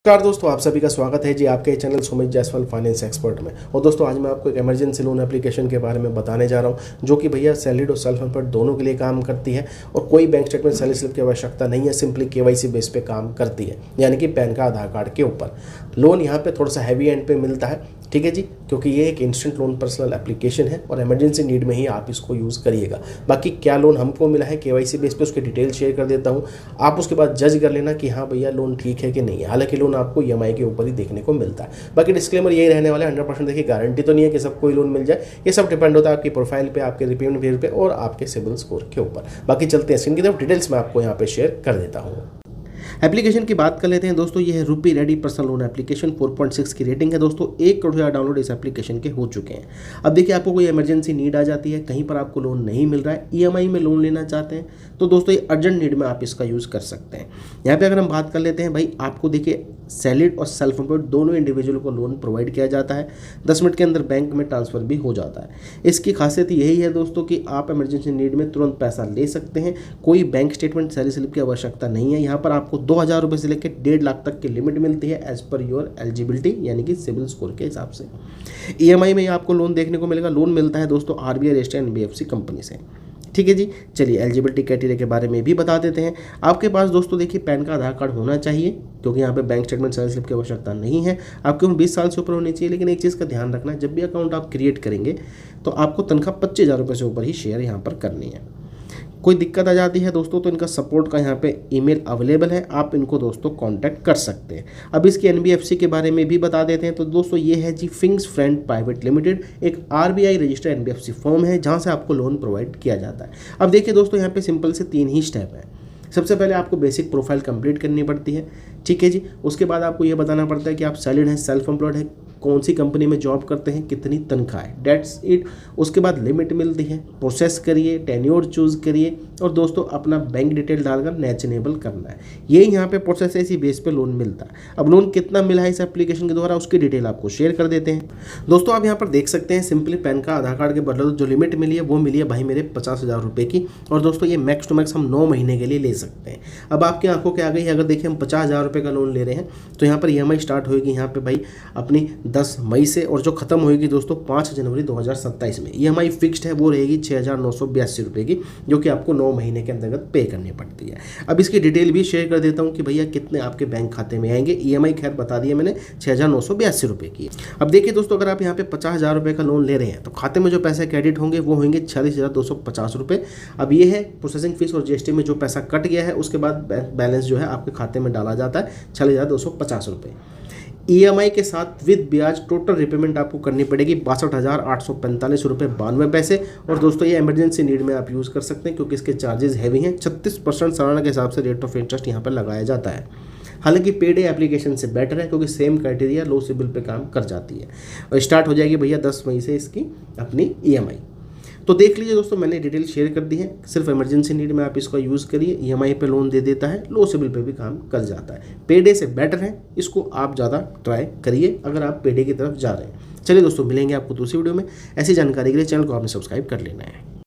नमस्कार दोस्तों, आप सभी का स्वागत है जी आपके channel Sumit Jaiswal finance expert में। और दोस्तों आज मैं आपको एक इमरजेंसी लोन एप्लीकेशन के बारे में बताने जा रहा हूं जो कि भैया सैलरीड और सेल्फ एम्प्लॉयड दोनों के लिए काम करती है और कोई बैंक स्टेटमेंट सैलरी स्लिप की आवश्यकता नहीं है, सिंपली केवाईसी बेस पे काम करती है, यानी कि पैन का आधार कार्ड के ऊपर। लोन यहाँ पे थोड़ा सा हैवी एंड पे मिलता है, ठीक है जी, क्योंकि ये एक इंस्टेंट लोन पर्सनल एप्लीकेशन है और इमरजेंसी नीड में ही आप इसको यूज़ करिएगा। बाकी क्या लोन हमको मिला है केवाईसी बेस पे, उसकी डिटेल शेयर कर देता हूँ, आप उसके बाद जज कर लेना कि हाँ भैया लोन ठीक है कि नहीं है। हालांकि लोन आपको ईएमआई के ऊपर ही देखने को मिलता है। बाकी डिस्क्लेमर यही रहने वाला है, 100% देखिए गारंटी तो नहीं है कि सबको ही लोन मिल जाए, ये सब डिपेंड होता है आपकी प्रोफाइल पे, आपके रिपेमेंट पीरियड पे और आपके सिबिल स्कोर के ऊपर। बाकी चलते हैं स्क्रीन की तरफ, डिटेल्स मैं आपको यहाँ पे शेयर कर देता हूँ। एप्लीकेशन की बात कर लेते हैं दोस्तों। ये है रूपी रेडी पर्सनल लोन एप्लीकेशन, 4.6 की रेटिंग है दोस्तों। 1 करोड़ से डाउनलोड इस एप्लीकेशन के हो चुके हैं। अब देखिए आपको कोई इमरजेंसी नीड आ जाती है, कहीं पर आपको लोन नहीं मिल रहा है, ईएमआई में लोन लेना चाहते हैं, तो दोस्तों ये अर्जेंट नीड में आप इसका यूज़ कर सकते हैं। यहाँ पे अगर हम बात कर लेते हैं भाई, आपको देखिए सैलरीड और सेल्फ एम्प्लॉयड दोनों इंडिविजुअल को लोन प्रोवाइड किया जाता है। 10 मिनट के अंदर बैंक में ट्रांसफ़र भी हो जाता है। इसकी खासियत यही है दोस्तों कि आप इमरजेंसी नीड में तुरंत पैसा ले सकते हैं। कोई बैंक स्टेटमेंट सैलरी स्लिप की आवश्यकता नहीं है। यहाँ पर आपको 2000 रुपये से लेकर 1.5 लाख तक की लिमिट मिलती है एज पर योर एलिजिबिलिटी, यानी कि सिविल स्कोर के हिसाब से। ईएमआई में आपको लोन देखने को मिलेगा। लोन मिलता है दोस्तों आरबीआई रजिस्टर्ड एनबीएफसी कंपनी से, ठीक है जी। चलिए एलिजिबिलिटी क्राइटेरिया के बारे में भी बता देते हैं। आपके पास दोस्तों देखिए पैन का आधार कार्ड होना चाहिए, क्योंकि यहाँ पे बैंक स्टेटमेंट सैलरी स्लिप की आवश्यकता नहीं है। आपकी उम्र 20 साल से ऊपर होनी चाहिए। लेकिन एक चीज़ का ध्यान रखना, जब भी अकाउंट आप क्रिएट करेंगे तो आपको तनख्वाह 25,000 रुपये से ऊपर ही शेयर यहाँ पर करनी है। कोई दिक्कत आ जाती है दोस्तों तो इनका सपोर्ट का यहाँ पे ईमेल अवेलेबल है, आप इनको दोस्तों कांटेक्ट कर सकते हैं। अब इसकी एनबीएफसी के बारे में भी बता देते हैं। तो दोस्तों ये है जी फिंग्स फ्रेंड प्राइवेट लिमिटेड, एक आरबीआई रजिस्टर्ड एनबीएफसी फर्म है जहाँ से आपको लोन प्रोवाइड किया जाता है। अब देखिए दोस्तों यहाँ पे सिंपल से 3 ही स्टेप है। सबसे पहले आपको बेसिक प्रोफाइल कंप्लीट करनी पड़ती है, ठीक है जी। उसके बाद आपको ये बताना पड़ता है कि आप सैलरीड हैं, सेल्फ एम्प्लॉयड है, कौन सी कंपनी में जॉब करते हैं, कितनी तनख्वाह है, डेट्स इट। उसके बाद लिमिट मिलती है, प्रोसेस करिए, टेन्योर चूज़ करिए और दोस्तों अपना बैंक डिटेल डालकर नेचनेबल करना है। ये यहाँ पे प्रोसेस है, इसी बेस पे लोन मिलता है। अब लोन कितना मिला है इस एप्लीकेशन के द्वारा, उसकी डिटेल आपको शेयर कर देते हैं। दोस्तों आप यहाँ पर देख सकते हैं, सिंपली पैन का आधार कार्ड के बदले जो लिमिट मिली है वो मिली है भाई मेरे 50,000 रुपये की। और दोस्तों ये मैक्स टू मैक्स हम 9 महीने के लिए ले सकते हैं। अब आपकी आंखों के आगे ही अगर देखिए हम 50,000 रुपये का लोन ले रहे हैं तो यहाँ पर ईएमआई स्टार्ट होगी यहाँ पे भाई अपनी 10 मई से, और जो खत्म होगी दोस्तों 5 जनवरी 2027 में। ईएमआई फिक्स्ड है, वो रहेगी 6,982 रुपये की, जो कि आपको 9 महीने के अंतर्गत पे करनी पड़ती है। अब इसकी डिटेल भी शेयर कर देता हूँ कि भैया कितने आपके बैंक खाते में आएंगे। ईएमआई खैर बता दिया मैंने 6,982 रुपये की। अब देखिए दोस्तों अगर आप यहाँ पे 50,000 रुपये का लोन ले रहे हैं तो खाते में जो पैसे क्रेडिट होंगे वो होंगे 46,250 रुपये। अब ये है प्रोसेसिंग फीस और जीएसटी में जो पैसा कट गया है उसके बाद बैलेंस जो है आपके खाते में डाला जाता है 46,250 रुपये। ईएमआई के साथ विद ब्याज टोटल रिपेमेंट आपको करनी पड़ेगी 62,845 रुपये 92 पैसे। और दोस्तों ये इमरजेंसी नीड में आप यूज़ कर सकते हैं क्योंकि इसके चार्जेस हैवी हैं। 36% सालाना के हिसाब से रेट ऑफ इंटरेस्ट यहाँ पर लगाया जाता है। हालांकि पेड एप्लीकेशन से बेटर है क्योंकि सेम क्राइटेरिया लो सिबिल पे काम कर जाती है और स्टार्ट हो जाएगी भैया 10 मई से इसकी अपनी ईएमआई। तो देख लीजिए दोस्तों, मैंने डिटेल शेयर कर दी है। सिर्फ इमरजेंसी नीड में आप इसका यूज़ करिए। ईएमआई पे लोन दे देता है, लो सिबिल पे भी काम कर जाता है। पेडे से बेटर है, इसको आप ज़्यादा ट्राई करिए अगर आप पेडे की तरफ जा रहे हैं। चलिए दोस्तों मिलेंगे आपको दूसरी वीडियो में। ऐसी जानकारी के लिए चैनल को आपने सब्सक्राइब कर लेना है।